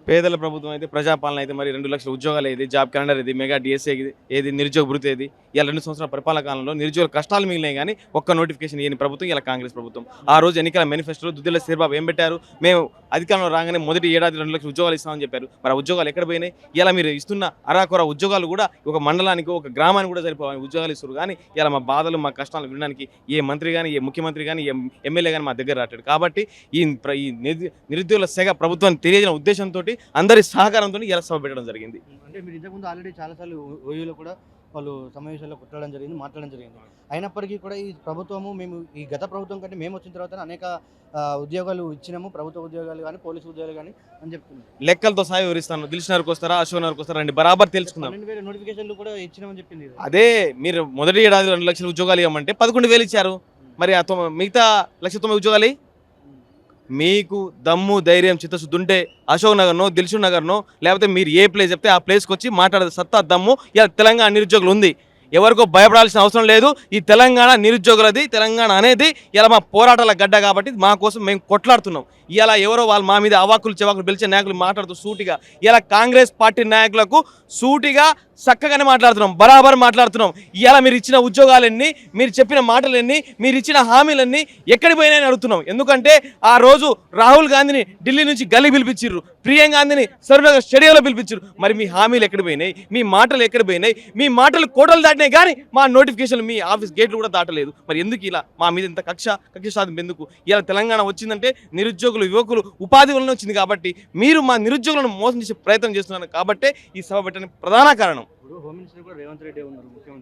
పేదల ప్రభుత్వం అయితే ప్రజాపాలన అయితే మరి 2 లక్షల ఉద్యోగాలు ఏది, జాబ్ క్యాలెండర్ ఏది, మెగా డిఎస్ఏ ఏది, నిరుద్యోగ భృతి ఏది. ఇలా 2 సంవత్సరాల పరిపాలన కాలంలో నిరుద్యోగుల కష్టాలు మిగిలినాయి కానీ ఒక్క నోటిఫికేషన్ ఇయని ప్రభుత్వం ఇలా కాంగ్రెస్ ప్రభుత్వం. ఆ రోజు ఎన్నికల మేనిఫెస్టోలో దుద్దిల్ల శ్రీబాబు ఏం పెట్టారు? మేము అధికారంలో రాగానే మొదటి ఏడాది 2 లక్షల ఉద్యోగాలు ఇస్తామని చెప్పారు. మరి ఆ ఉద్యోగాలు ఎక్కడ పోయినాయి? ఇలా మీరు ఇస్తున్న అరాకొర ఉద్యోగాలు కూడా ఒక మండలానికి, ఒక గ్రామానికి కూడా సరిపోవాలి ఉద్యోగాలు ఇస్తారు. కానీ ఇలా మా బాధలు, మా కష్టాలు వినడానికి ఏ మంత్రి కానీ, ఏ ముఖ్యమంత్రి కానీ, ఏ ఎమ్మెల్యే కానీ మా దగ్గర రాటాడు. కాబట్టి ఈ నిరుద్యోగుల సెగ ప్రభుత్వాన్ని తెలియజేసిన ఉద్దేశంతో అందరి సహకారంతో ఇలా సభ పెట్టడం జరిగింది. అంటే మీరు ఇంతకుముందు ఆల్రెడీ చాలాసార్లు ఓయూలో కూడా వాళ్ళు సమావేశాల్లో కొట్టడం జరిగింది, మాట్లాడడం జరిగింది. అయినప్పటికీ కూడా ఈ ప్రభుత్వము ఈ గత ప్రభుత్వం కంటే మేము వచ్చిన తర్వాత అనేక ఉద్యోగాలు ఇచ్చినాము, ప్రభుత్వ ఉద్యోగాలు కానీ, పోలీసు ఉద్యోగాలు కానీ అని చెప్తున్నాం. లెక్కలతో సహాయ వివరిస్తాను. దిల్సుఖ్నగర్కి వస్తారా, అశోక్ నగర్కి వస్తారా రండి, బరాబర్ తెలుసుకుందాం. 12,000 నోటిఫికేషన్లు కూడా ఇచ్చినామని చెప్పింది. అదే మీరు మొదటి ఏడాది 2 లక్షల ఉద్యోగాలు ఇవ్వమంటే 11,000 ఇచ్చారు. మరి మిగతా 1,09,000 ఉద్యోగాలు మీకు దమ్ము, ధైర్యం, చిత్తశుద్ధి ఉంటే అశోక్ నగర్నో, దిల్సుఖ్ నగర్నో, లేకపోతే మీరు ఏ ప్లేస్ చెప్తే ఆ ప్లేస్కి వచ్చి మాట్లాడే సత్తా, దమ్ము ఇలా తెలంగాణ నిరుద్యోగులు ఉంది. ఎవరికో భయపడాల్సిన అవసరం లేదు. ఈ తెలంగాణ నిరుద్యోగులది, తెలంగాణ అనేది ఇలా మా పోరాటాల గడ్డ. కాబట్టి మా కోసం మేము కొట్లాడుతున్నాం. ఇలా ఎవరో వాళ్ళు మా మీద అవాకులు చెవాకులు పిలిచే నాయకులు మాట్లాడుతూ సూటిగా ఇలా కాంగ్రెస్ పార్టీ నాయకులకు సూటిగా చక్కగానే మాట్లాడుతున్నాం, బరాబర్ మాట్లాడుతున్నాం. ఇలా మీరు ఇచ్చిన ఉద్యోగాలన్నీ, మీరు చెప్పిన మాటలన్నీ, మీరు ఇచ్చిన హామీలన్నీ ఎక్కడికి పోయినాయని అడుగుతున్నాం. ఎందుకంటే ఆ రోజు రాహుల్ గాంధీని ఢిల్లీ నుంచి గల్లీ పిలిపించారు, ప్రియాంక గాంధీని సర్వనగర్ స్టేడియంలో పిలిపించారు. మరి మీ హామీలు ఎక్కడ పోయినాయి? మీ మాటలు ఎక్కడ పోయినాయి? మీ మాటలు కోటలు దాటినాయి కానీ మా నోటిఫికేషన్లు మీ ఆఫీస్ గేట్లు కూడా దాటలేదు. మరి ఎందుకు ఇలా మా మీద ఇంత కక్ష సాధింపు ఎందుకు? ఇలా తెలంగాణ వచ్చిందంటే నిరుద్యోగులు, యువకులు, ఉపాధి వలన వచ్చింది. కాబట్టి మీరు మా నిరుద్యోగులను మోసం చేసే ప్రయత్నం చేస్తున్నారు. కాబట్టే ఈ సభ పెట్టడానికి ప్రధాన కారణం. హోమ్ మినిస్టర్ కూడా రేవంత్ రెడ్డి ఉన్నారు, ముఖ్యమంత్రి.